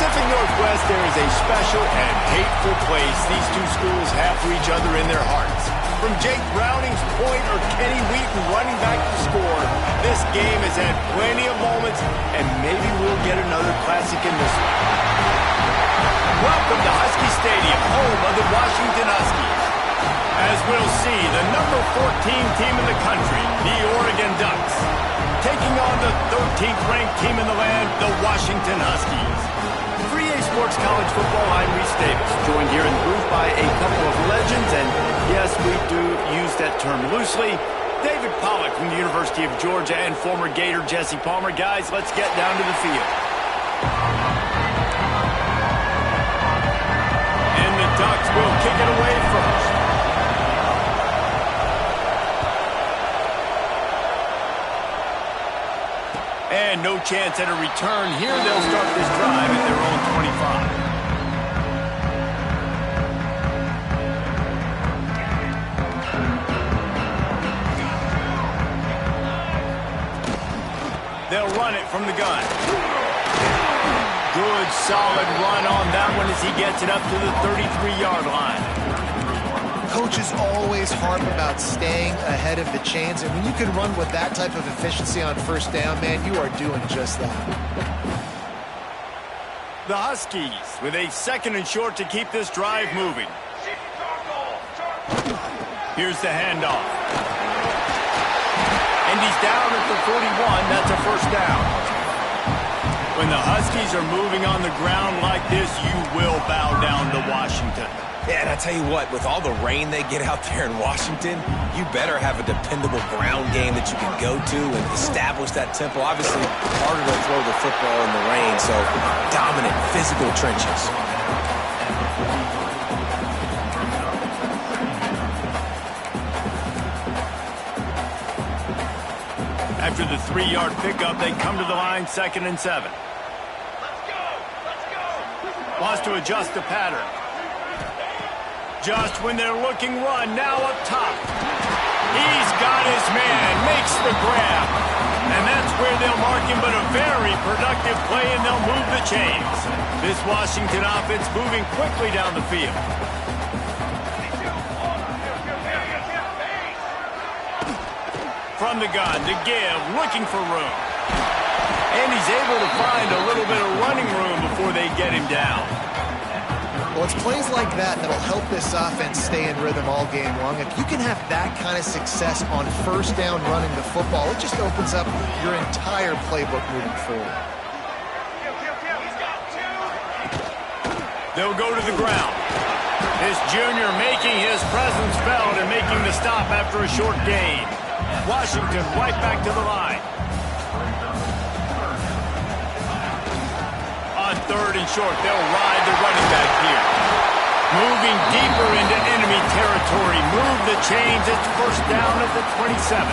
Pacific Northwest, there is a special and hateful place these two schools have for each other in their hearts. From Jake Browning's point or Kenny Wheaton running back to score, this game has had plenty of moments, and maybe we'll get another classic in this one. Welcome to Husky Stadium, home of the Washington Huskies. As we'll see, the number 14 team in the country, the Oregon Ducks, taking on the 13th ranked team in the land, the Washington Huskies. For EA Sports College Football, I'm Reese Davis, joined here in the booth by a couple of legends, and yes, we do use that term loosely. David Pollack from the University of Georgia and former Gator Jesse Palmer. Guys, let's get down to the field. And the Ducks will kick it away first. And no chance at a return here. They'll start this drive at their own 25. They'll run it from the gun. Good, solid run on that one as he gets it up to the 33-yard line. Coaches always harp about staying ahead of the chains, and when you can run with that type of efficiency on first down, man, you are doing just that. The Huskies with a second and short to keep this drive moving. Here's the handoff. And he's down at the 41. That's a first down. When the Huskies are moving on the ground like this, you will bow down to Washington. Yeah, and I tell you what, with all the rain they get out there in Washington, you better have a dependable ground game that you can go to and establish that tempo. Obviously, harder to throw the football in the rain, so dominant physical trenches. After the 3-yard pickup, they come to the line, 2nd and 7. Wants to adjust the pattern. Just when they're looking run, now up top. He's got his man, makes the grab. And that's where they'll mark him, but a very productive play, and they'll move the chains. This Washington offense moving quickly down the field. From the gun, to give, looking for room. And he's able to find a little bit of running room before they get him down. Well, it's plays like that that'll help this offense stay in rhythm all game long. If you can have that kind of success on first down running the football, it just opens up your entire playbook moving forward. They'll go to the ground. This junior making his presence felt and making the stop after a short gain. Washington right back to the line. On 3rd and short, they'll ride the running back here. Moving deeper into enemy territory. Move the chains. It's first down at the 27.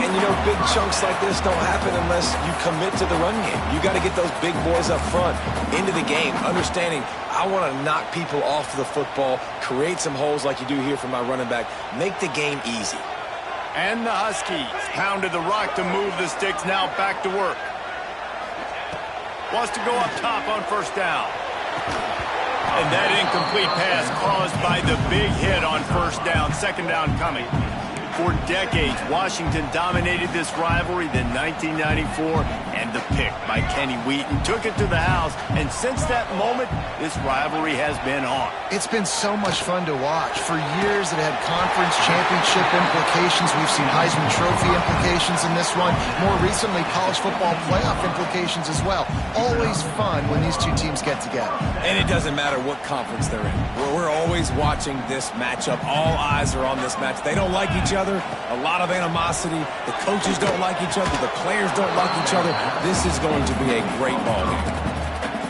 And, you know, big chunks like this don't happen unless you commit to the run game. You got to get those big boys up front into the game, understanding I want to knock people off the football, create some holes like you do here for my running back, make the game easy. And the Huskies pounded the rock to move the sticks, now back to work. Wants to go up top on first down. And that incomplete pass caused by the big hit on first down. 2nd down coming. For decades, Washington dominated this rivalry. Then 1994, and the pick by Kenny Wheaton took it to the house. And since that moment, this rivalry has been on. It's been so much fun to watch. For years, it had conference championship implications. We've seen Heisman Trophy implications in this one. More recently, college football playoff implications as well. Always fun when these two teams get together. And it doesn't matter what conference they're in. We're always watching this matchup. All eyes are on this match. They don't like each other. A lot of animosity. The coaches don't like each other. The players don't like each other. This is going to be a great ball game.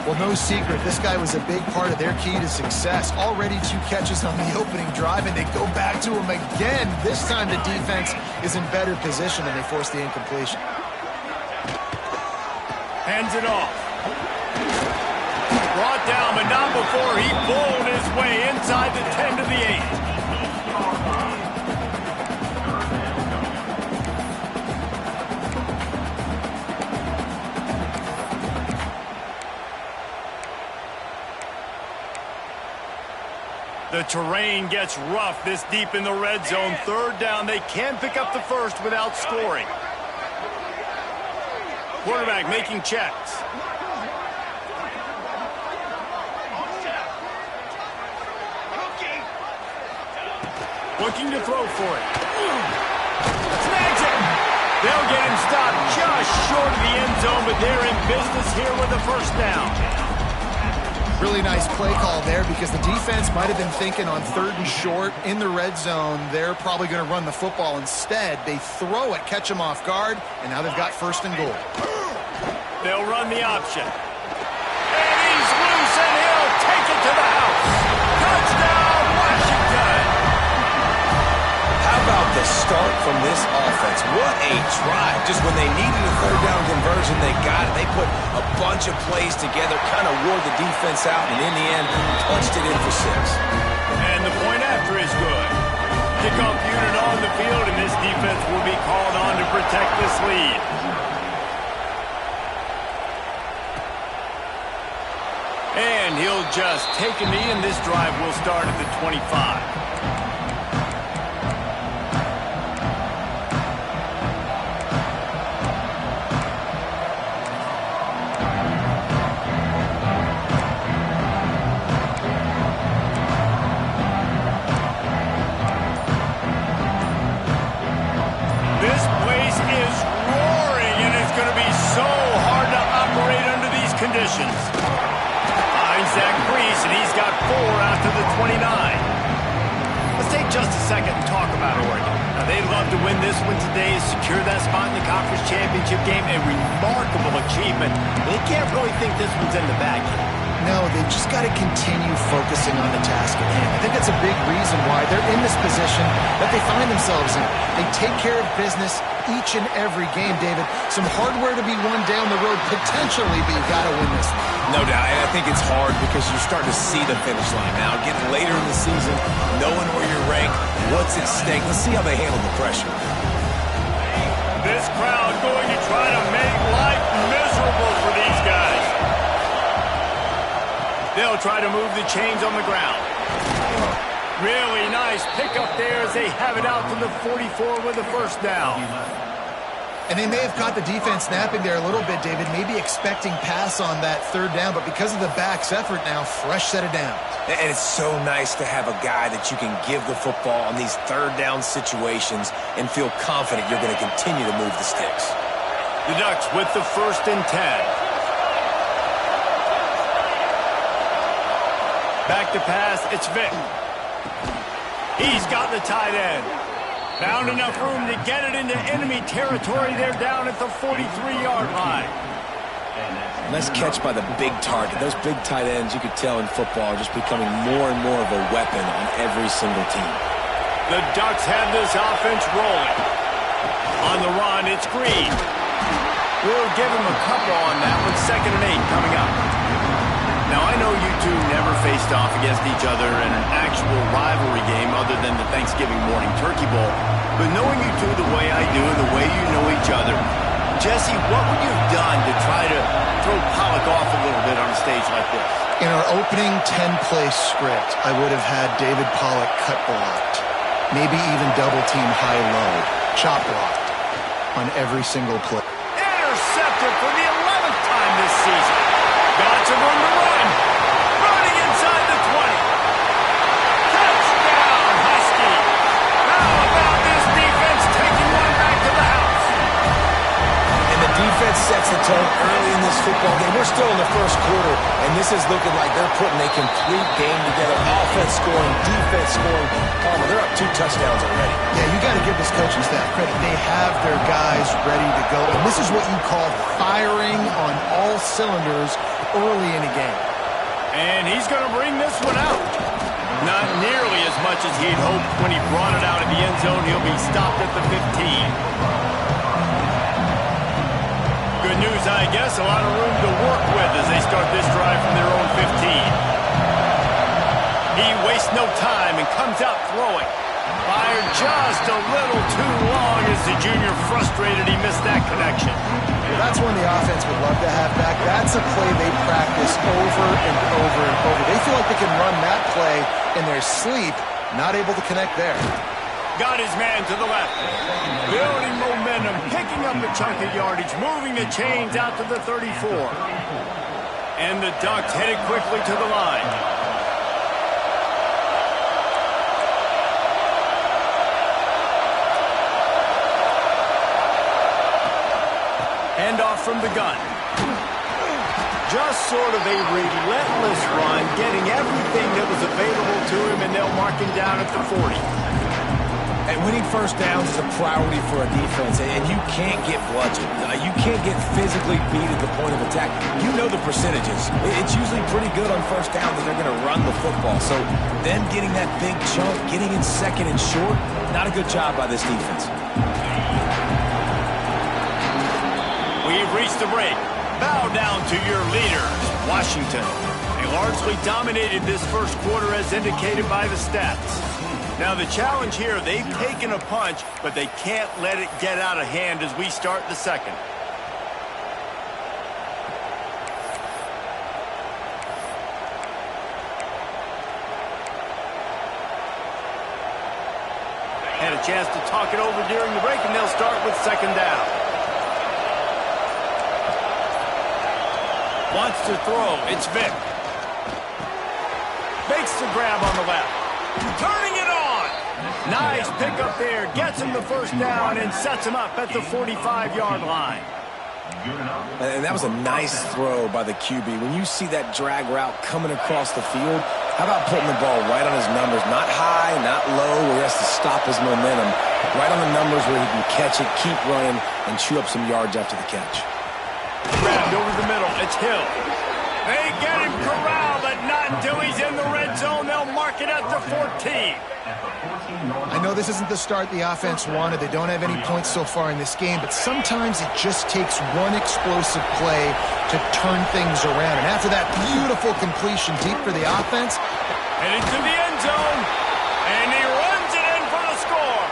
Well, no secret, this guy was a big part of their key to success. Already 2 catches on the opening drive, and they go back to him again. This time the defense is in better position, and they force the incompletion. Hands it off. Brought down, but not before he bowled his way inside the 10 to the 8. The terrain gets rough this deep in the red zone. Third down, they can pick up the first without scoring. Quarterback making checks. Looking to throw for it. Snags it. They'll get him stopped just short of the end zone, but they're in business here with a first down. Really nice play call there because the defense might have been thinking on 3rd and short in the red zone. They're probably going to run the football. Instead, they throw it, catch them off guard, and now they've got 1st and goal. They'll run the option. And he's loose, and he'll take it to the house. Touchdown, Washington! How about the start from this offense? What a drive. Just when they needed a 3rd down conversion, they got it. They put a bunch of plays together, kind of wore the defense out, and in the end, punched it in for 6. And the point after is good. Kickoff unit on the field, and this defense will be called on to protect this lead. And he'll just take a knee, and this drive will start at the 25. This place is roaring, and it's going to be so hard to operate under these conditions. Zach Brees, and he's got 4 after the 29. Let's take just a second and talk about Oregon. Now, they'd love to win this one today, secure that spot in the conference championship game, a remarkable achievement. They can't really think this one's in the bag yet. No, they've just got to continue focusing on the task at hand. I think that's a big reason why they're in this position that they find themselves in. They take care of business each and every game, David. Some hardware to be won down the road potentially, but you got to win this one. No doubt, and I think it's hard because you're starting to see the finish line now. Getting later in the season, knowing where you're ranked, what's at stake. Let's see how they handle the pressure. This crowd going to try to make life miserable for these guys. They'll try to move the chains on the ground. Really nice pickup there as they have it out to the 44 with a first down. And they may have caught the defense snapping there a little bit, David, maybe expecting pass on that 3rd down, but because of the back's effort now, fresh set of downs. And it's so nice to have a guy that you can give the football on these 3rd down situations and feel confident you're going to continue to move the sticks. The Ducks with the 1st and 10. Back to pass, it's Vic. He's got the tight end. Found enough room to get it into enemy territory. They're down at the 43-yard line. Nice catch by the big target. Those big tight ends, you could tell in football, are just becoming more and more of a weapon on every single team. The Ducks have this offense rolling. On the run, it's Green. We'll give him a couple on that one. 2nd and 8 coming up. Now, I know you two never faced off against each other in an actual rivalry game other than the Thanksgiving morning turkey bowl. But knowing you two the way I do and the way you know each other, Jesse, what would you have done to try to throw Pollock off a little bit on a stage like this? In our opening 10-play script, I would have had David Pollock cut blocked, maybe even double-team high-low, chop blocked on every single play. Intercepted for the 11th time this season. Got some room to run. Running inside the 20. Touchdown, Husky. How about this defense taking one back to the house? And the defense sets the tone early in this football game. We're still in the 1st quarter, and this is looking like they're putting a complete game together. Offense scoring, defense scoring. Palmer, they're up 2 touchdowns already. Yeah, you got to give this coaching staff credit. They have their guys ready to go. And this is what you call firing on all cylinders early in a game. And he's going to bring this one out. Not nearly as much as he'd hoped when he brought it out of the end zone. He'll be stopped at the 15. Good news, I guess. A lot of room to work with as they start this drive from their own 15. He wastes no time and comes out throwing. Fired just a little too long as the junior frustrated he missed that connection. Well, that's one the offense would love to have back. That's a play they practice this over and over and over. They feel like they can run that play in their sleep, not able to connect there. Got his man to the left. Building momentum, picking up a chunk of yardage, moving the chains out to the 34. And the Ducks headed quickly to the line. Handoff from the gun. Just sort of a relentless run, getting everything that was available to him, and they'll mark him down at the 40. And winning first downs is a priority for a defense, and you can't get bludgeoned. You can't get physically beat at the point of attack. You know the percentages. It's usually pretty good on first down that they're going to run the football. So them getting that big chunk, getting in second and short, not a good job by this defense. We've reached the break. Bow down to your leaders, Washington. They largely dominated this first quarter as indicated by the stats. Now the challenge here, they've taken a punch, but they can't let it get out of hand as we start the second. Had a chance to talk it over during the break, and they'll start with second down. Wants to throw. It's Vic. Makes the grab on the left. Turning it on. Nice pickup there. Gets him the first down and sets him up at the 45-yard line. And that was a nice throw by the QB. When you see that drag route coming across the field, how about putting the ball right on his numbers? Not high, not low, where he has to stop his momentum. Right on the numbers where he can catch it, keep running, and chew up some yards after the catch. Grabbed over the middle. It's Hill. They get him corralled, but not until he's in the red zone. They'll mark it at the 14. I know this isn't the start the offense wanted. They don't have any points so far in this game, but sometimes it just takes one explosive play to turn things around. And after that beautiful completion deep for the offense, headed to the end zone, and he runs it in for the score.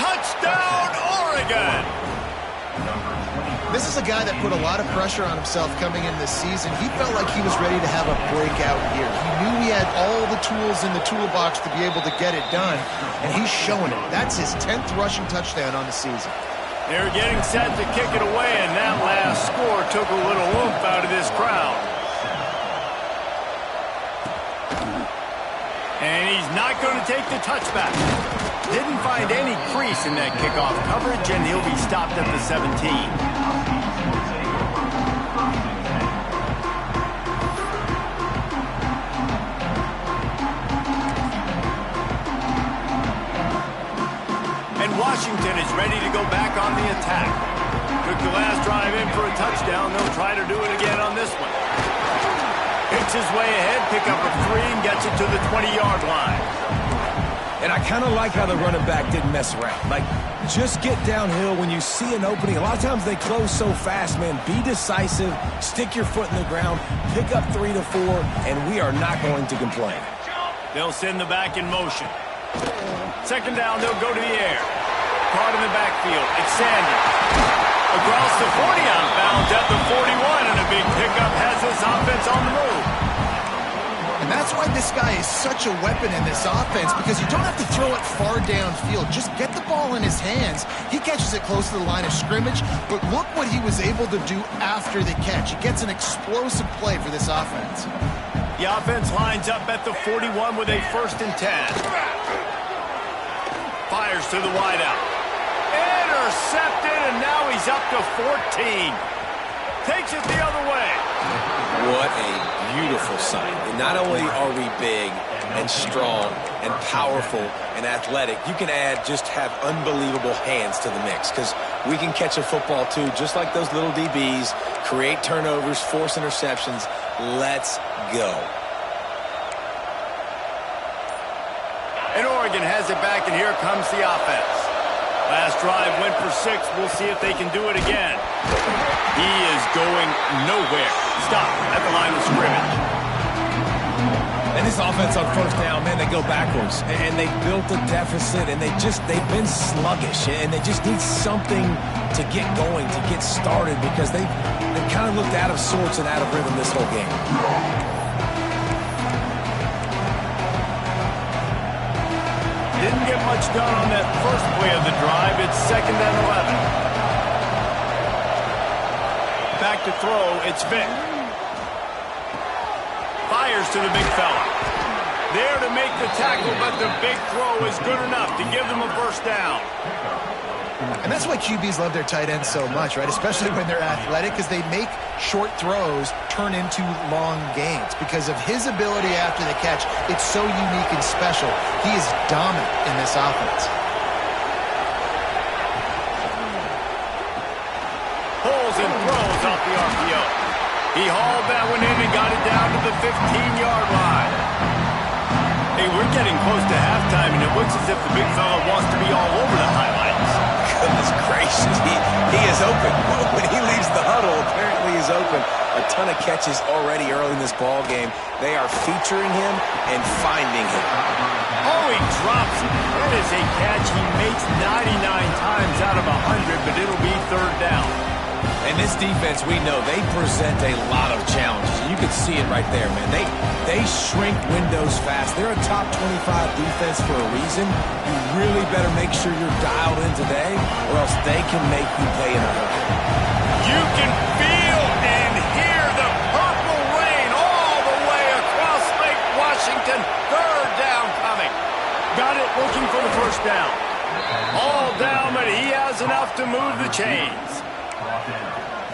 Touchdown, Oregon! this is a guy that put a lot of pressure on himself coming in this season. He felt like he was ready to have a breakout year. He knew he had all the tools in the toolbox to be able to get it done, and he's showing it. That's his 10th rushing touchdown on the season. They're getting set to kick it away, and that last score took a little oomph out of this crowd. And he's not going to take the touchback. Didn't find any crease in that kickoff coverage, and he'll be stopped at the 17. And Washington is ready to go back on the attack. Took the last drive in for a touchdown. They'll try to do it again on this one. Hits his way ahead, pick up a 3, and gets it to the 20-yard line. And I kind of like how the running back didn't mess around. Like, just get downhill when you see an opening. A lot of times they close so fast, man. Be decisive, stick your foot in the ground, pick up 3 to 4, and we are not going to complain. They'll send the back in motion. Second down, they'll go to the air. Caught in the backfield. It's Sanders. Across the 40, out of bounds at the 41, and a big pickup has this offense on the move. And that's why this guy is such a weapon in this offense, because you don't have to throw it far downfield. Just get the ball in his hands. He catches it close to the line of scrimmage, but look what he was able to do after the catch. He gets an explosive play for this offense. The offense lines up at the 41 with a 1st and 10. Fires to the wideout. Intercepted, and now he's up to 14. Takes it the other way. What a beautiful sight. And not only are we big and strong and powerful and athletic, you can have unbelievable hands to the mix, because we can catch a football too, just like those little DBs, create turnovers, force interceptions. Let's go. And Oregon has it back, and here comes the offense. Last drive went for 6. We'll see if they can do it again. He is going nowhere. Stop at the line of scrimmage. And this offense on first down, man, they go backwards. And they built a deficit, and they've been sluggish. And they just need something to get going, to get started, because they kind of looked out of sorts and out of rhythm this whole game. Didn't get much done on that first play of the drive. It's 2nd and 11. Back to throw, it's Vick. Fires to the big fella. There to make the tackle, but the big throw is good enough to give them a first down. And that's why QBs love their tight ends so much, right? Especially when they're athletic, because they make short throws turn into long gains. Because of his ability after the catch, it's so unique and special. He is dominant in this offense. Pulls and throws off the RPO. He hauled that one in and got it down to the 15-yard line. Hey, we're getting close to halftime, and it looks as if the big fella wants to be all over the highlights. Goodness gracious, he is open. When he leaves the huddle, apparently he's open. A ton of catches already early in this ball game. They are featuring him and finding him. Oh, he drops it. That is a catch he makes 99 times out of 100, but it'll be 3rd down. And this defense, we know, they present a lot of challenges. You can see it right there, man. They shrink windows fast. They're a top 25 defense for a reason. You really better make sure you're dialed in today, or else they can make you pay in a hurry. You can feel and hear the purple rain all the way across Lake Washington. 3rd down coming. Got it, looking for the first down. All down, but he has enough to move the chains.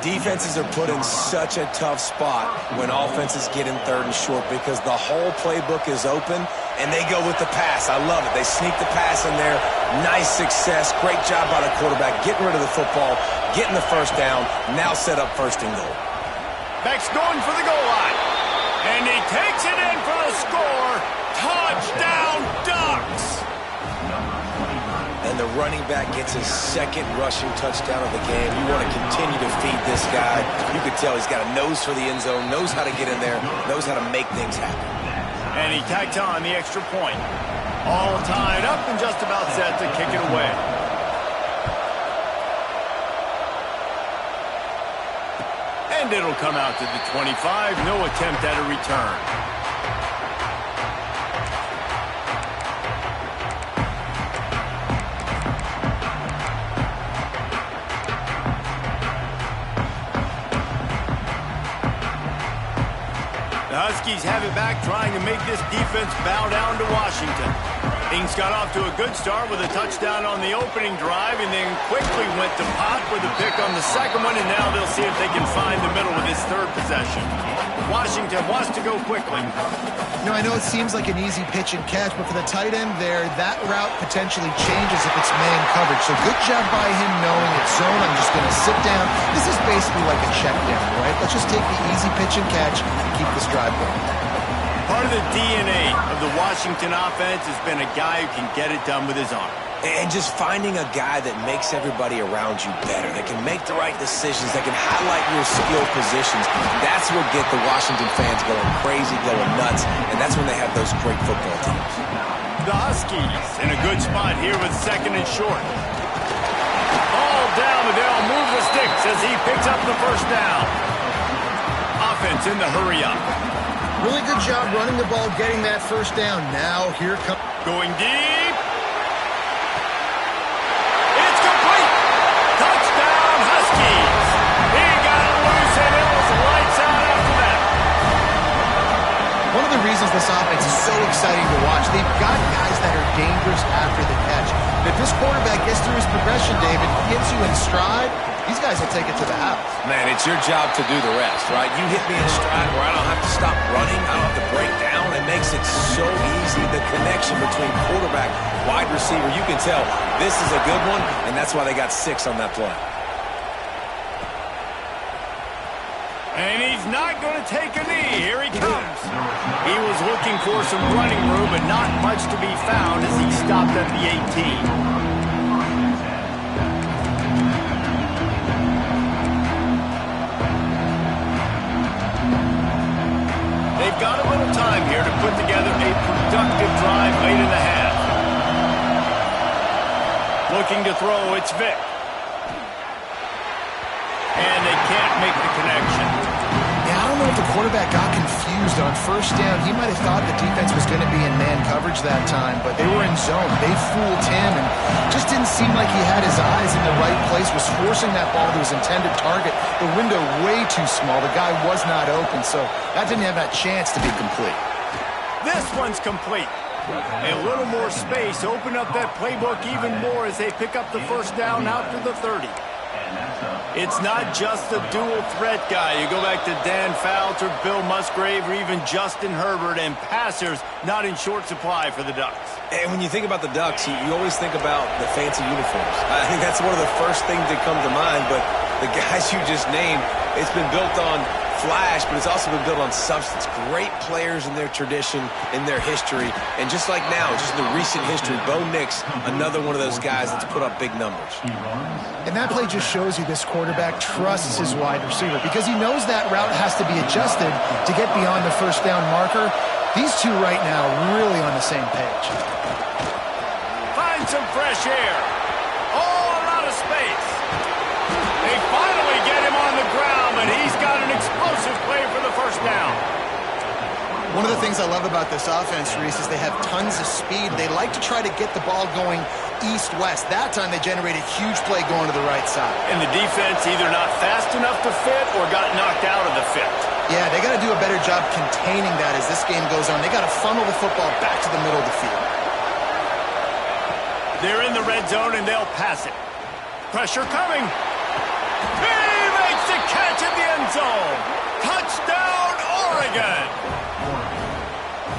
Defenses are put in such a tough spot when offenses get in 3rd and short, because the whole playbook is open, and they go with the pass. I love it. They sneak the pass in there. Nice success. Great job by the quarterback getting rid of the football, getting the first down, now set up 1st and goal. Beck's going for the goal line, and he takes it in for the score. Touchdown, Ducks! And the running back gets his 2nd rushing touchdown of the game. You want to continue to feed this guy. You could tell he's got a nose for the end zone, knows how to get in there, knows how to make things happen. And he tacked on the extra point. All tied up and just about set to kick it away. And it'll come out to the 25. No attempt at a return. The Huskies have it back, trying to make this defense bow down to Washington. Ings got off to a good start with a touchdown on the opening drive, and then quickly went to Pot with a pick on the 2nd one, and now they'll see if they can find the middle with this 3rd possession. Washington wants to go quickly. You know, I know it seems like an easy pitch and catch, but for the tight end there, that route potentially changes if it's man coverage. So good job by him knowing it's zone. I'm just going to sit down. This is basically like a check down, right? Let's just take the easy pitch and catch and keep this drive going. Part of the DNA of the Washington offense has been a guy who can get it done with his arm. And just finding a guy that makes everybody around you better, that can make the right decisions, that can highlight your skill positions. That's what get the Washington fans going crazy, going nuts, and that's when they have those great football teams. The Huskies in a good spot here with 2nd and short. All down, but they'll move the sticks as he picks up the first down. Offense in the hurry up. Really good job running the ball, getting that first down. Now here comes... Going deep. It's complete. Touchdown, Huskies. He got it loose, and it was lights out after that. One of the reasons this offense is so exciting to watch, they've got guys that are dangerous after the catch. If this quarterback gets through his progression, David, gets you in stride, these guys will take it to the house. Man, it's your job to do the rest, right? You hit me in stride where I don't have to stop running, I don't have to break down. It makes it so easy, the connection between quarterback, wide receiver. You can tell this is a good one, and that's why they got 6 on that play. And he's not going to take a knee. Here he comes. He was looking for some running room, but not much to be found as he stopped at the 18. They've got a little time here to put together a productive drive late in the half. Looking to throw, it's Vic. And they can't make the connection. Yeah, I don't know if the quarterback got confused on first down. He might have thought the defense was going to be in man coverage that time, but they were in zone. They fooled him and just didn't seem like he had his eyes in the right place, was forcing that ball to his intended target. The window way too small. The guy was not open, so that didn't have that chance to be complete. This one's complete. A little more space. Open up that playbook even more as they pick up the first down out to the 30. It's not just the dual threat guy. You go back to Dan Fouts or Bill Musgrave or even Justin Herbert, and passers not in short supply for the Ducks. And when you think about the Ducks, you always think about the fancy uniforms. I think that's one of the first things that come to mind, but the guys you just named, it's been built on flash, but it's also been built on substance. Great players in their tradition, in their history, and just like now, just in the recent history, Bo Nix, another one of those guys that's put up big numbers. And that play just shows you this quarterback trusts his wide receiver because he knows that route has to be adjusted to get beyond the first down marker. These two right now really on the same page. Find some fresh air. Oh, a lot of space. They finally get him on the ground, but he's got an explosive play for the first down. One of the things I love about this offense, Reese, is they have tons of speed. They like to try to get the ball going east-west. That time they generated a huge play going to the right side. And the defense either not fast enough to fit or got knocked out of the fit. Yeah, they got to do a better job containing that as this game goes on. They got to funnel the football back to the middle of the field. They're in the red zone and they'll pass it. Pressure coming. He makes the catch in the end zone. Touchdown, Oregon.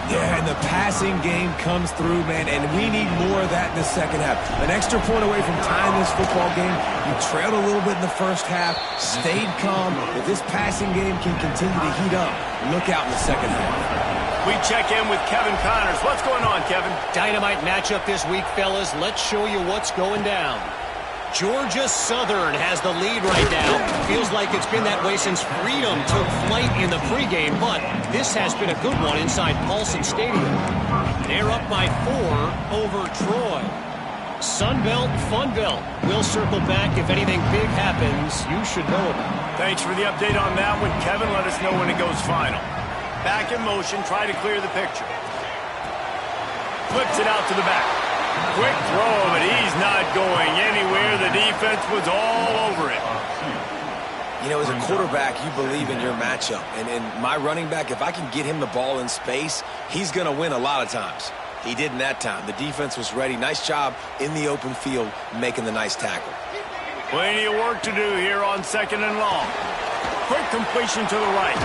Yeah, and the passing game comes through, man, and we need more of that in the second half. An extra point away from tying this football game. You trailed a little bit in the first half, stayed calm. If this passing game can continue to heat up, look out in the second half. We check in with Kevin Connors. What's going on, Kevin? Dynamite matchup this week, fellas. Let's show you what's going down. Georgia Southern has the lead right now. Feels like it's been that way since Freedom took flight in the pregame, but this has been a good one inside Paulson Stadium. They're up by 4 over Troy. Sunbelt, Funbelt. We'll circle back if anything big happens you should know about. Thanks for the update on that one, Kevin. Let us know when it goes final. Back in motion, try to clear the picture. Flips it out to the back. Quick throw, but he's not going anywhere. The defense was all over it. You know, as a quarterback, you believe in your matchup. And my running back, if I can get him the ball in space, he's going to win a lot of times. He did in that time. The defense was ready. Nice job in the open field making the nice tackle. Plenty of work to do here on 2nd and long. Quick completion to the right.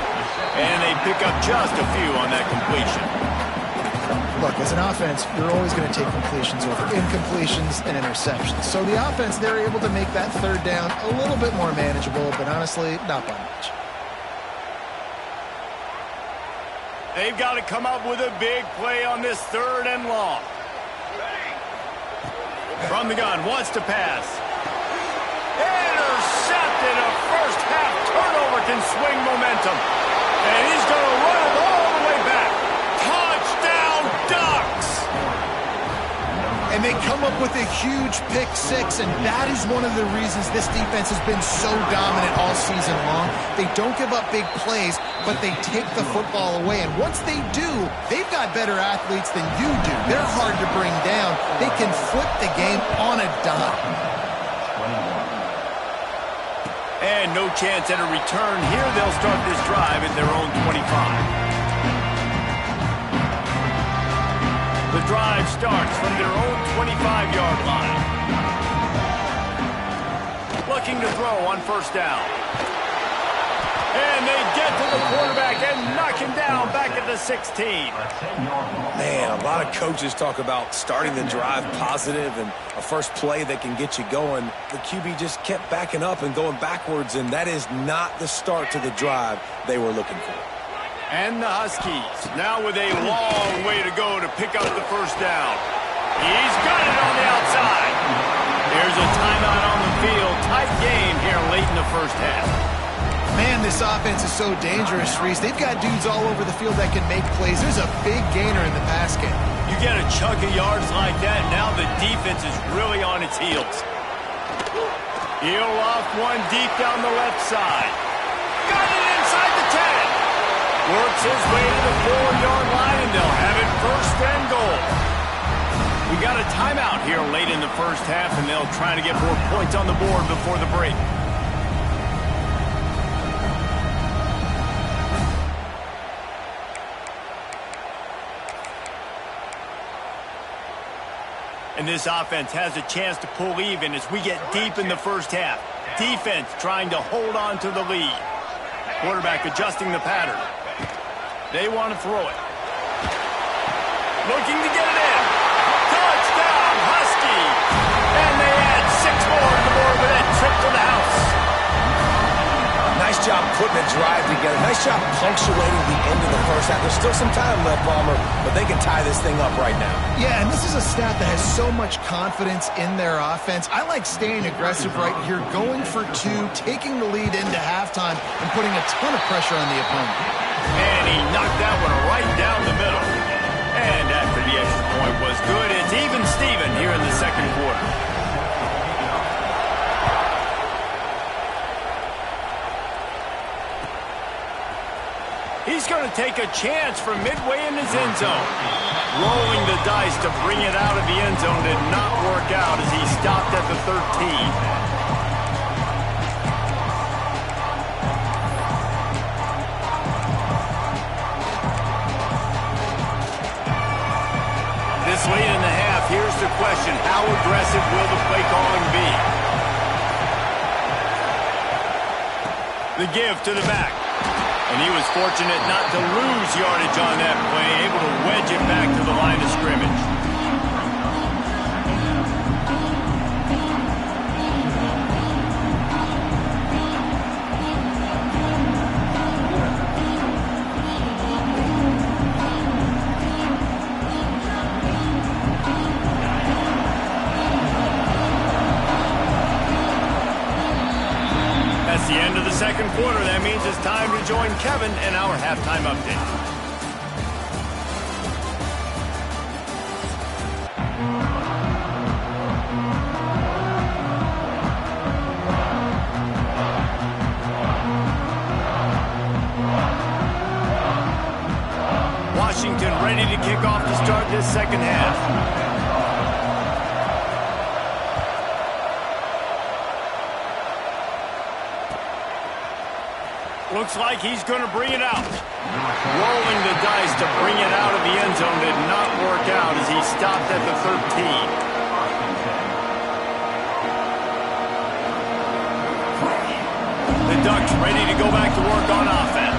And they pick up just a few on that completion. Look, as an offense, you're always going to take completions over incompletions and interceptions. So the offense, they're able to make that third down a little bit more manageable, but honestly, not by much. They've got to come up with a big play on this 3rd and long. From the gun, wants to pass. Intercepted. A first half turnover can swing momentum. And he's going to run it all the way back. Touchdown, Ducks! And they come up with a huge pick six, and that is one of the reasons this defense has been so dominant all season long. They don't give up big plays, but they take the football away. And once they do, they've got better athletes than you do. They're hard to bring down. They can flip the game on a dime. And no chance at a return here. They'll start this drive at their own 25. The drive starts from their own 25-yard line. Looking to throw on first down. And they get to the quarterback and knock him down back at the 16. Man, a lot of coaches talk about starting the drive positive and a first play that can get you going. The QB just kept backing up and going backwards, and that is not the start to the drive they were looking for. And the Huskies now with a long way to go to pick up the first down. He's got it on the outside. There's a timeout on the field. Tight game here late in the first half. Man, this offense is so dangerous, Reese. They've got dudes all over the field that can make plays. There's a big gainer in the pass game. You get a chunk of yards like that, now the defense is really on its heels. He'll off one deep down the left side. Got it inside the 10. Works his way to the 4-yard line, and they'll have it first and goal. We got a timeout here late in the first half, and they'll try to get more points on the board before the break. And this offense has a chance to pull even as we get deep in the first half. Defense trying to hold on to the lead. Quarterback adjusting the pattern. They want to throw it. Looking to get it in. Touchdown, Husky. And they add 6 more to the board with that trip to the house. Nice job putting a drive together. Nice job punctuating the end of the first half. There's still some time left, Palmer, but they can tie this thing up right now. Yeah, and this is a staff that has so much confidence in their offense. I like staying aggressive right here, going for 2, taking the lead into halftime, and putting a ton of pressure on the opponent. And he knocked that one right down the middle. And after the extra point was good, it's even Steven here in the second quarter. He's going to take a chance from midway in his end zone. Rolling the dice to bring it out of the end zone did not work out as he stopped at the 13. This late in the half, here's the question. How aggressive will the play calling be? The give to the back. And he was fortunate not to lose yardage on that play, able to wedge it back to the line of scrimmage. That's the end of the second quarter. That means it's time to join Kevin in our halftime update. Washington ready to kick off to start this second half. Looks like he's going to bring it out. Rolling the dice to bring it out of the end zone did not work out as he stopped at the 13. The Ducks ready to go back to work on offense.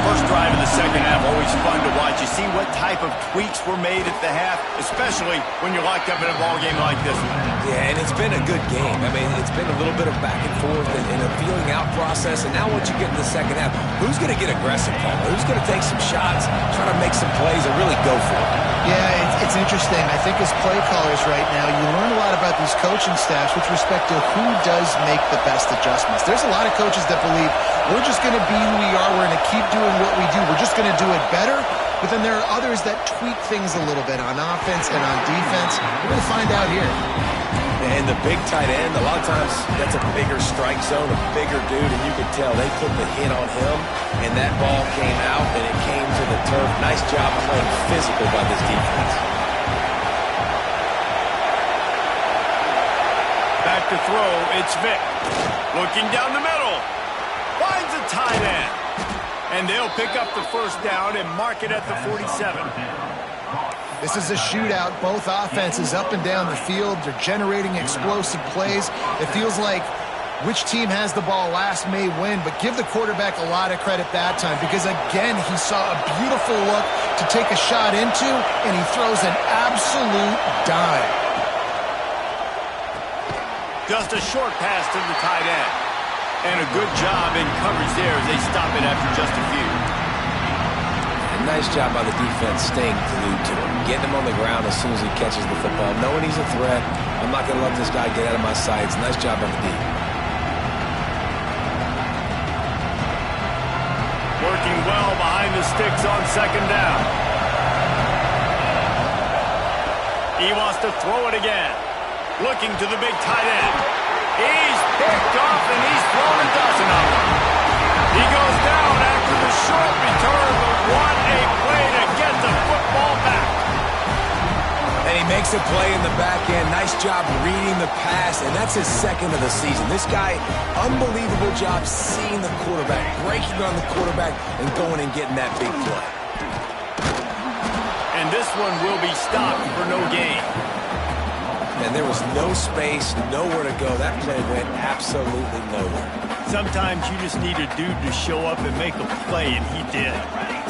First drive of the second half, always fun to watch. You see what type of tweaks were made at the half, especially when you're locked up in a ball game like this one. Yeah, and it's been a good game. I mean, it's been a little bit of back and forth and a feeling out process. And now once you get in the second half, who's going to get aggressive, Paul? Who's going to take some shots, try to make some plays, and really go for it? Yeah, it's interesting. I think as play callers right now, you learn a lot about these coaching staffs with respect to who does make the best adjustments. There's a lot of coaches that believe we're just going to be who we are. We're going to keep doing what we do. We're just going to do it better. But then there are others that tweak things a little bit on offense and on defense. We're going to find out here. And the big tight end, a lot of times that's a bigger strike zone, a bigger dude, and you could tell they put the hit on him, and that ball came out, and it came to the turf. Nice job playing physical by this defense. Back to throw, it's Vic. Looking down the middle. Finds a tight end. And they'll pick up the first down and mark it at the 47. This is a shootout. Both offenses up and down the field. They're generating explosive plays. It feels like which team has the ball last may win, but give the quarterback a lot of credit that time because, again, he saw a beautiful look to take a shot into, and he throws an absolute dime. Just a short pass to the tight end. And a good job in coverage there as they stop it after just a few. And nice job by the defense staying glued to him. Getting him on the ground as soon as he catches the football. Knowing he's a threat. I'm not going to let this guy get out of my sights. Nice job on the D. working well behind the sticks on second down. He wants to throw it again. Looking to the big tight end. He's picked off, and he's thrown a dozen of them. He goes down after the short return, but what a play to get the football back. And he makes a play in the back end. Nice job reading the pass, and that's his second of the season. This guy, unbelievable job seeing the quarterback, breaking on the quarterback, and going and getting that big play. And this one will be stopped for no gain. And there was no space, nowhere to go. That play went absolutely nowhere. Sometimes you just need a dude to show up and make a play, and he did.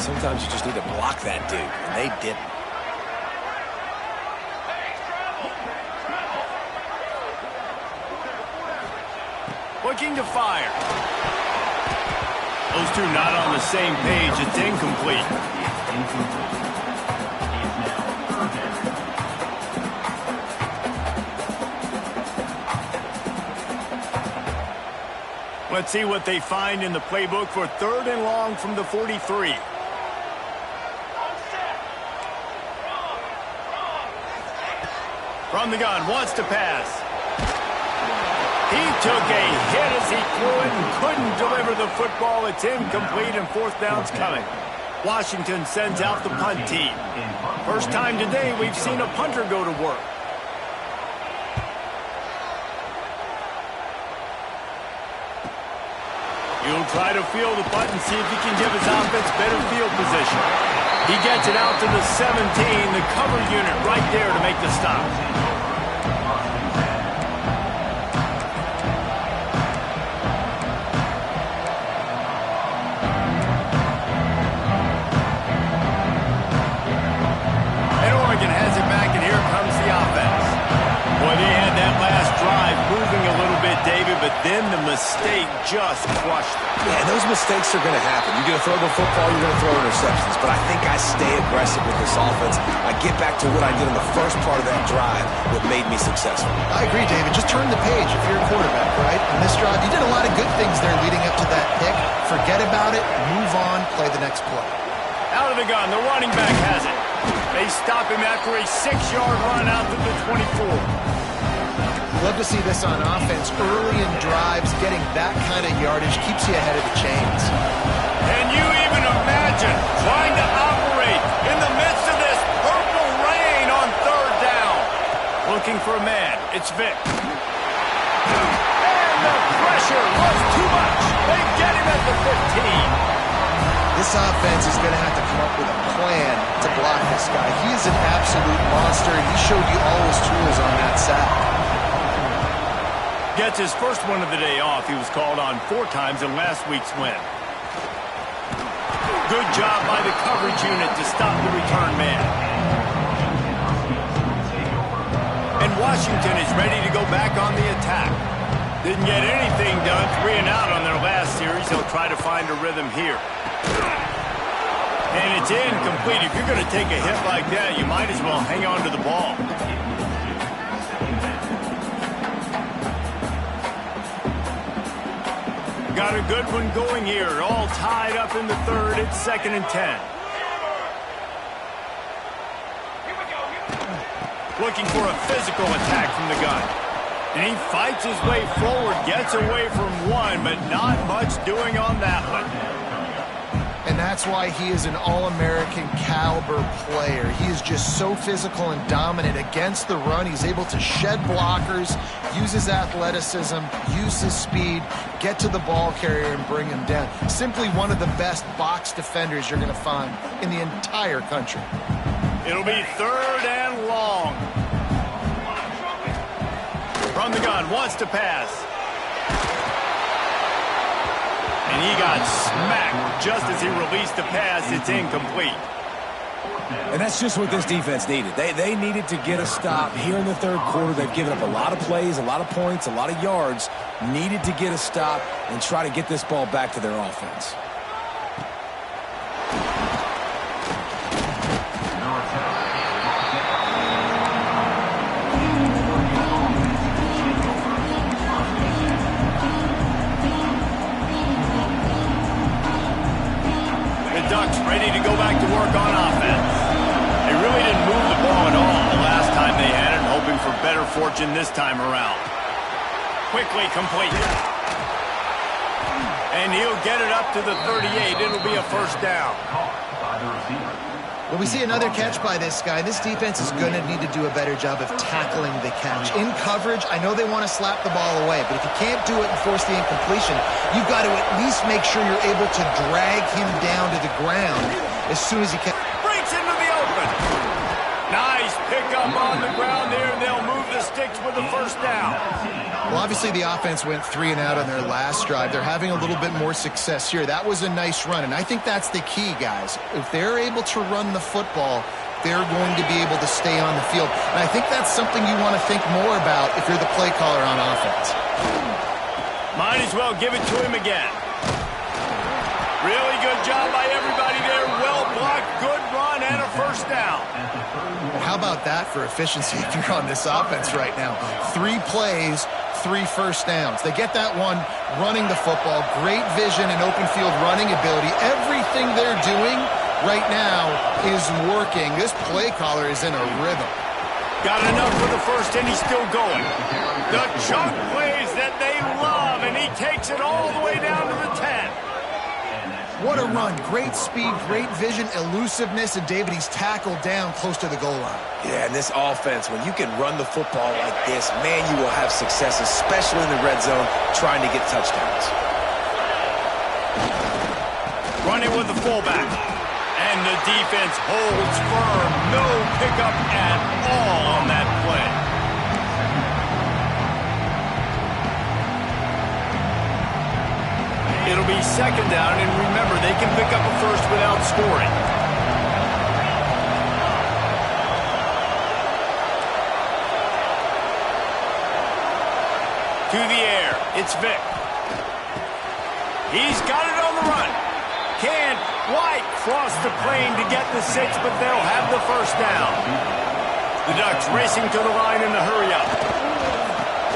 Sometimes you just need to block that dude, and they didn't. Looking to fire. Those two not on the same page. It's incomplete. Let's see what they find in the playbook for 3rd and long from the 43. From the gun, wants to pass. He took a hit as he threw it and couldn't deliver the football. It's incomplete and 4th down's coming. Washington sends out the punt team. First time today we've seen a punter go to work. He'll try to field the punt and see if he can give his offense better field position. He gets it out to the 17, the cover unit right there to make the stop. And Oregon has it back, and here comes the offense. Boy, they had that last drive moving a little bit, David, but then the mistake just crushed them. Yeah, those mistakes are going to happen. You're going to throw the football, you're going to throw interceptions. But I think I stay aggressive with this offense. I get back to what I did in the first part of that drive that made me successful. I agree, David. Just turn the page if you're a quarterback, right? On this drive, you did a lot of good things there leading up to that pick. Forget about it, move on, play the next play. Out of the gun, the running back has it. They stop him after a 6-yard run out to the 24. Love to see this on offense. Early in drives, getting that kind of yardage keeps you ahead of the chains. Can you even imagine trying to operate in the midst of this purple rain on 3rd down? Looking for a man. It's Vick. And the pressure was too much. They get him at the 15. This offense is going to have to come up with a plan to block this guy. He is an absolute monster, and he showed you all his tools on that sack. Gets his first one of the day off. He was called on 4 times in last week's win. Good job by the coverage unit to stop the return man. And Washington is ready to go back on the attack. Didn't get anything done, 3 and out on their last series. They'll try to find a rhythm here. And it's incomplete. If you're going to take a hit like that, you might as well hang on to the ball. Got a good one going here. All tied up in the 3rd. It's 2nd and 10. Looking for a physical attack from the gun. And he fights his way forward, gets away from one, but not much doing on that one. And that's why he is an All-American caliber player. He is just so physical and dominant against the run. He's able to shed blockers, use his athleticism, use his speed, get to the ball carrier and bring him down. Simply one of the best box defenders you're going to find in the entire country. It'll be 3rd and long. From the gun, wants to pass. And he got smacked just as he released the pass. It's incomplete. And that's just what this defense needed. They needed to get a stop here in the 3rd quarter. They've given up a lot of plays, a lot of points, a lot of yards. Needed to get a stop and try to get this ball back to their offense. fortune this time around. Quickly complete. And he'll get it up to the 38. It'll be a first down. Well, we see another catch by this guy. This defense is going to need to do a better job of tackling the catch. In coverage, I know they want to slap the ball away, but if you can't do it and force the incompletion, you've got to at least make sure you're able to drag him down to the ground as soon as he can. Breaks into the open. Nice pickup on the ground there, and they'll move the sticks with the first down. Well, obviously the offense went 3 and out on their last drive. They're having a little bit more success here. That was a nice run, and I think that's the key, guys. If they're able to run the football, they're going to be able to stay on the field. And I think that's something you want to think more about if you're the play caller on offense. Might as well give it to him again. Really good job by everybody there. Well blocked, good run, and a first down. How about that for efficiency if you're on this offense right now? 3 plays, 3 first downs. They get that one running the football. Great vision and open field running ability. Everything they're doing right now is working. This play caller is in a rhythm. Got enough for the first, and he's still going. The chunk plays that they love, and he takes it all the way down to the 10. What a run. Great speed, great vision, elusiveness, and David, he's tackled down close to the goal line. Yeah, and this offense, when you can run the football like this, man, you will have success, especially in the red zone, trying to get touchdowns. Running with the fullback. And the defense holds firm. No pickup at all on that play. It'll be second down, and remember, they can pick up a first without scoring. To the air, it's Vic. He's got it on the run. Can't quite cross the plane to get the 6, but they'll have the first down. The Ducks racing to the line in the hurry-up.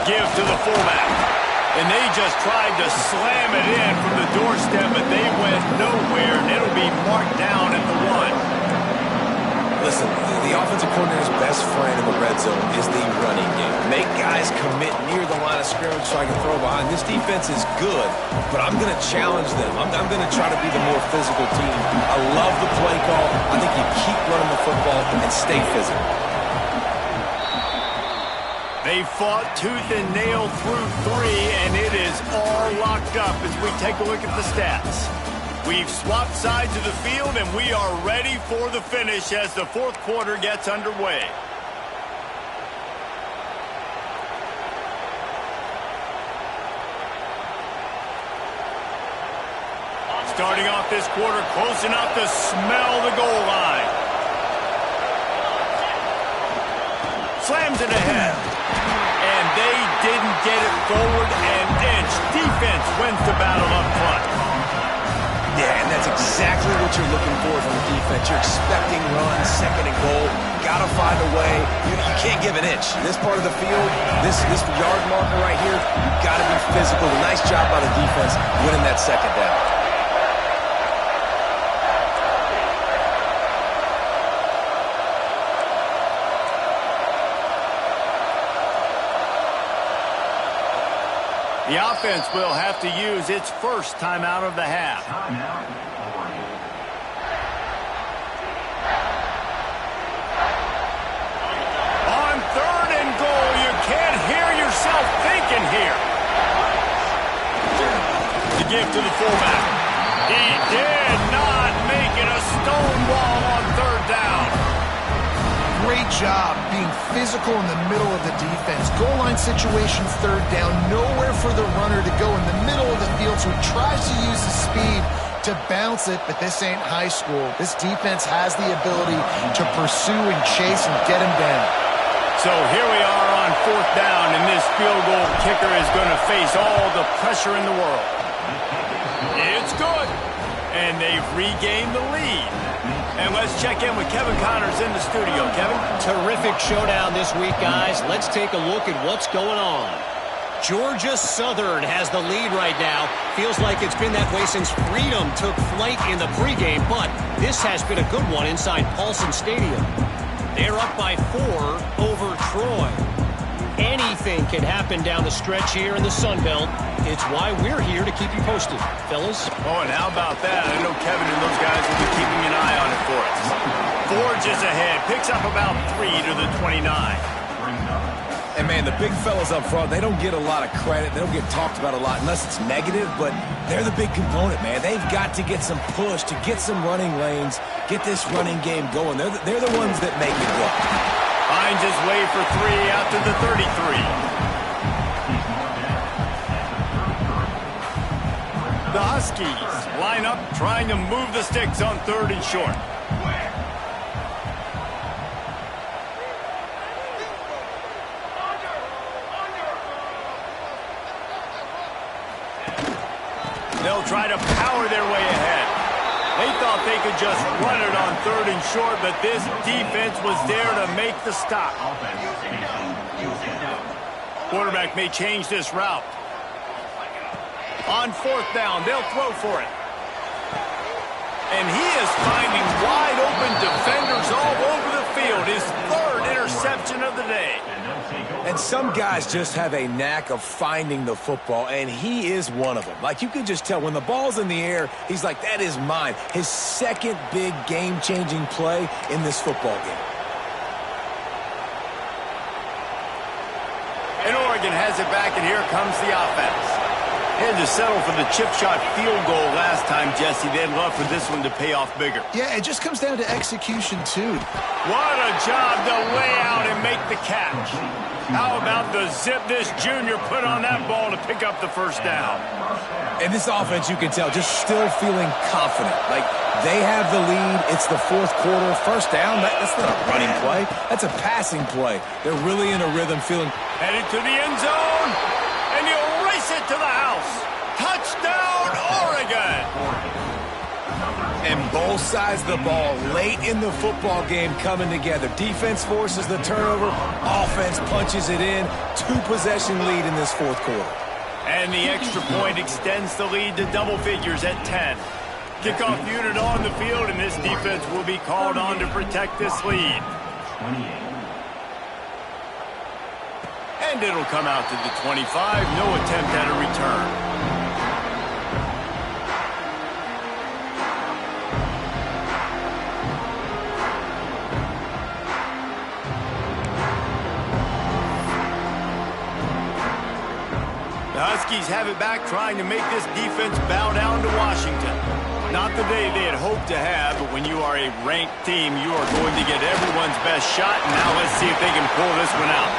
Give to the fullback. And they just tried to slam it in from the doorstep, but they went nowhere, and it'll be marked down at the 1. Listen, the offensive coordinator's best friend in the red zone is the running game. Make guys commit near the line of scrimmage so I can throw behind. This defense is good, but I'm going to challenge them. I'm going to try to be the more physical team. I love the play call. I think you keep running the football and stay physical. They fought tooth and nail through 3, and it is all locked up as we take a look at the stats. We've swapped sides of the field, and we are ready for the finish as the fourth quarter gets underway. Starting off this quarter close enough to smell the goal line. Slams it ahead. And they didn't get it forward an inch. Defense wins the battle up front. Yeah, and that's exactly what you're looking for from the defense. You're expecting runs, second and goal. Got to find a way. You can't give an inch. This part of the field, this yard marker right here, you've got to be physical. Nice job by the defense winning that second down. The offense will have to use its first timeout of the half. On third and goal, you can't hear yourself thinking here. The give to the fullback. He did not make it a stone wall on third down. Great job being physical in the middle of the defense. Goal line situation, third down. Nowhere for the runner to go in the middle of the field, so he tries to use the speed to bounce it, but this ain't high school. This defense has the ability to pursue and chase and get him down. So here we are on fourth down, and this field goal kicker is going to face all the pressure in the world. It's good, and they've regained the lead. And let's check in with Kevin Connors in the studio. Kevin? Terrific showdown this week, guys. Let's take a look at what's going on. Georgia Southern has the lead right now. Feels like it's been that way since Freedom took flight in the pregame, but this has been a good one inside Paulson Stadium. They're up by 4 over Troy. Anything can happen down the stretch here in the Sun Belt. It's why we're here to keep you posted, fellas. Oh, and how about that? I know Kevin and those guys will be keeping an eye on it for us. Forges ahead, picks up about 3 to the 29. And, man, the big fellas up front, they don't get a lot of credit. They don't get talked about a lot unless it's negative, but they're the big component, man. They've got to get some push, to get some running lanes, get this running game going. They're the ones that make it go. Finds his way for 3 out to the 33. The Huskies line up trying to move the sticks on 3rd and short. They'll try to power their way ahead. They thought they could just run it on 3rd and short, but this defense was there to make the stop. Quarterback may change this route. On 4th down, they'll throw for it. And he is finding wide-open defenders all over the field. His 3rd interception of the day. And some guys just have a knack of finding the football, and he is one of them. Like, you can just tell when the ball's in the air, he's like, that is mine. His 2nd big game-changing play in this football game. And Oregon has it back, and here comes the offense. They had to settle for the chip shot field goal last time, Jesse. They'd love for this one to pay off bigger. Yeah, it just comes down to execution, too. What a job to lay out and make the catch. How about the zip this junior put on that ball to pick up the 1st down? And this offense, you can tell, just still feeling confident. Like, they have the lead. It's the 4th quarter. 1st down, that's not a running play. That's a passing play. They're really in a rhythm, feeling... Headed to the end zone, and he'll race it to the house. Touchdown, Oregon! And both sides of the ball late in the football game coming together. Defense forces the turnover. Offense punches it in. 2-possession lead in this 4th quarter. And the extra point extends the lead to double figures at 10. Kickoff unit on the field, and this defense will be called on to protect this lead. And it'll come out to the 25. No attempt at a return. The Huskies have it back, trying to make this defense bow down to Washington. Not the day they had hoped to have, but when you are a ranked team, you are going to get everyone's best shot. And now let's see if they can pull this one out.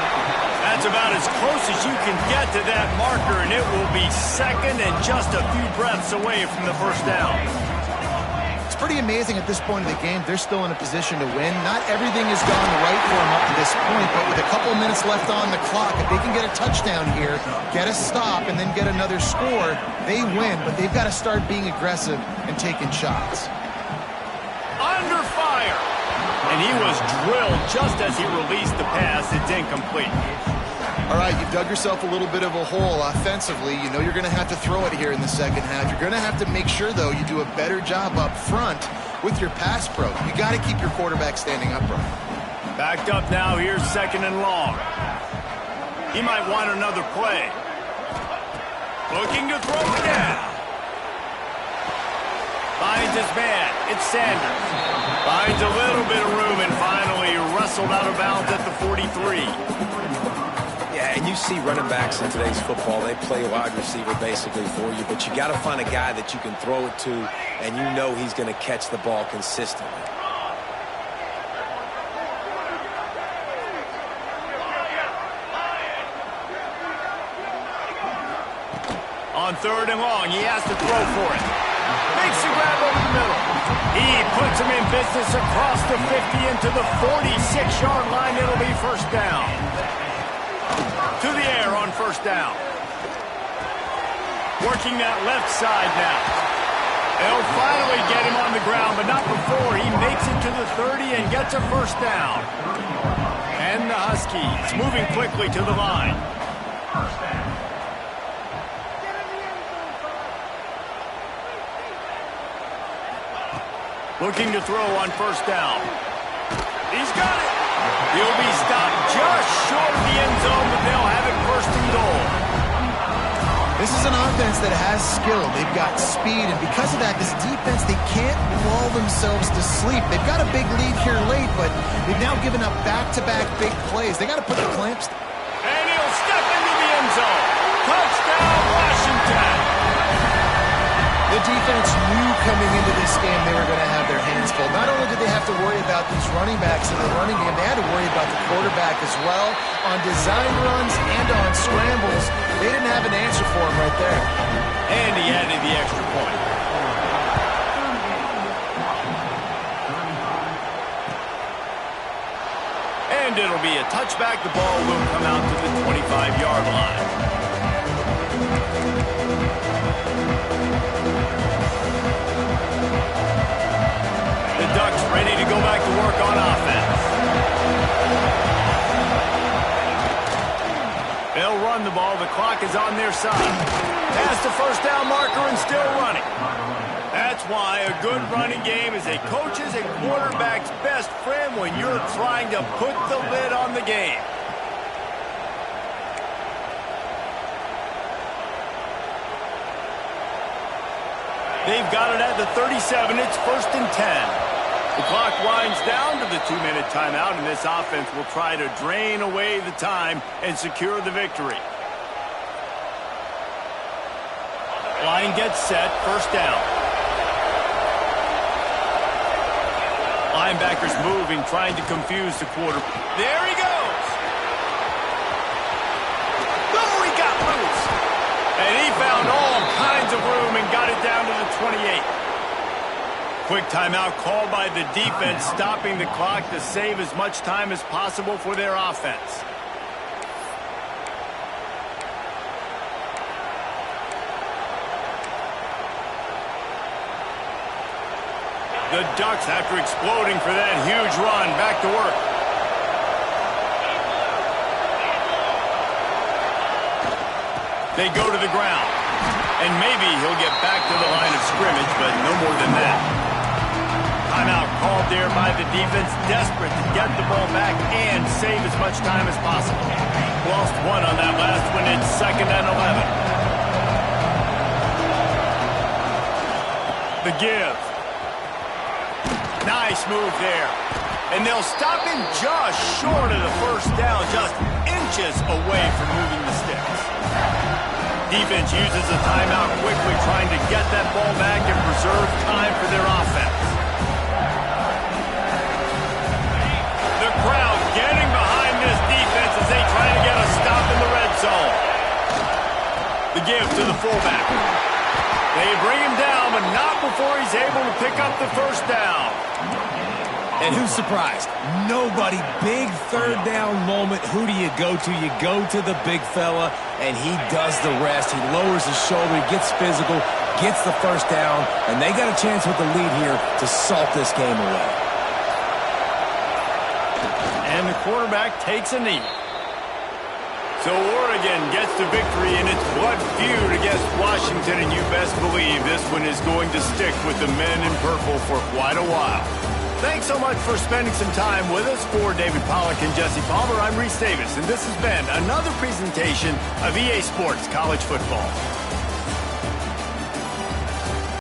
That's about as close as you can get to that marker, and it will be 2nd and just a few breaths away from the 1st down. It's pretty amazing at this point of the game. They're still in a position to win. Not everything has gone right for them up to this point, but with a couple of minutes left on the clock, if they can get a touchdown here, get a stop, and then get another score, they win. But they've got to start being aggressive and taking shots. Under fire! And he was drilled just as he released the pass. It's incomplete. All right, you've dug yourself a little bit of a hole offensively. You know you're going to have to throw it here in the 2nd half. You're going to have to make sure, though, you do a better job up front with your pass pro. You got to keep your quarterback standing upright. Backed up now. Here's 2nd and long. He might want another play. Looking to throw again. Finds his man. It's Sanders. Finds a little bit of room and finally wrestled out of bounds at the 43. Yeah, and you see running backs in today's football, they play wide receiver basically for you, but you got to find a guy that you can throw it to, and you know he's going to catch the ball consistently. On 3rd and long, he has to throw for it. Makes a grab over the middle. He puts him in business across the 50 into the 46-yard line. It'll be 1st down. To the air on 1st down. Working that left side now. They'll finally get him on the ground, but not before he makes it to the 30 and gets a 1st down. And the Huskies moving quickly to the line. Looking to throw on 1st down. He's got it. He'll be stopped just short of the end zone, but they'll have it first and goal. This is an offense that has skill. They've got speed, and because of that, this defense, they can't lull themselves to sleep. They've got a big lead here late, but they've now given up back-to-back big plays. They got to put the clamps. And he'll step into the end zone. Touchdown, Washington. The defense knew coming into this game they were going to have their hands full. Not only did they have to worry about these running backs in the running game, they had to worry about the quarterback as well. On design runs and on scrambles, they didn't have an answer for him right there. And he added the extra point. And it'll be a touchback. The ball will come out to the 25-yard line. The Ducks ready to go back to work on offense. They'll run the ball. The clock is on their side. Past the first down marker and still running. That's why a good running game is a coach's and quarterback's best friend when you're trying to put the lid on the game. They've got it at the 37. It's 1st and 10. The clock winds down to the 2-minute timeout, and this offense will try to drain away the time and secure the victory. Line gets set, first down. Linebackers moving, trying to confuse the quarter. There he goes. Oh, he got loose. And he found all kinds of room and got it down to the 28. Quick timeout called by the defense, stopping the clock to save as much time as possible for their offense. The Ducks, after exploding for that huge run, back to work. They go to the ground. And maybe he'll get back to the line of scrimmage, but no more than that. Timeout called there by the defense, desperate to get the ball back and save as much time as possible. Lost one on that last one. It's 2nd and 11. The give. Nice move there. And they'll stop him just short of the first down, just inches away from moving the sticks. Defense uses a timeout quickly, trying to get that ball back and preserve time for their offense. The crowd getting behind this defense as they try to get a stop in the red zone. The give to the fullback. They bring him down, but not before he's able to pick up the first down. And who's surprised? Nobody. Big third down moment. Who do you go to? You go to the big fella, and he does the rest. He lowers his shoulder, gets physical, gets the first down, and they got a chance with the lead here to salt this game away. And the quarterback takes a knee. So Oregon gets the victory in its blood feud against Washington, and you best believe this one is going to stick with the men in purple for quite a while. Thanks so much for spending some time with us. For David Pollack and Jesse Palmer, I'm Reese Davis, and this has been another presentation of EA Sports College Football.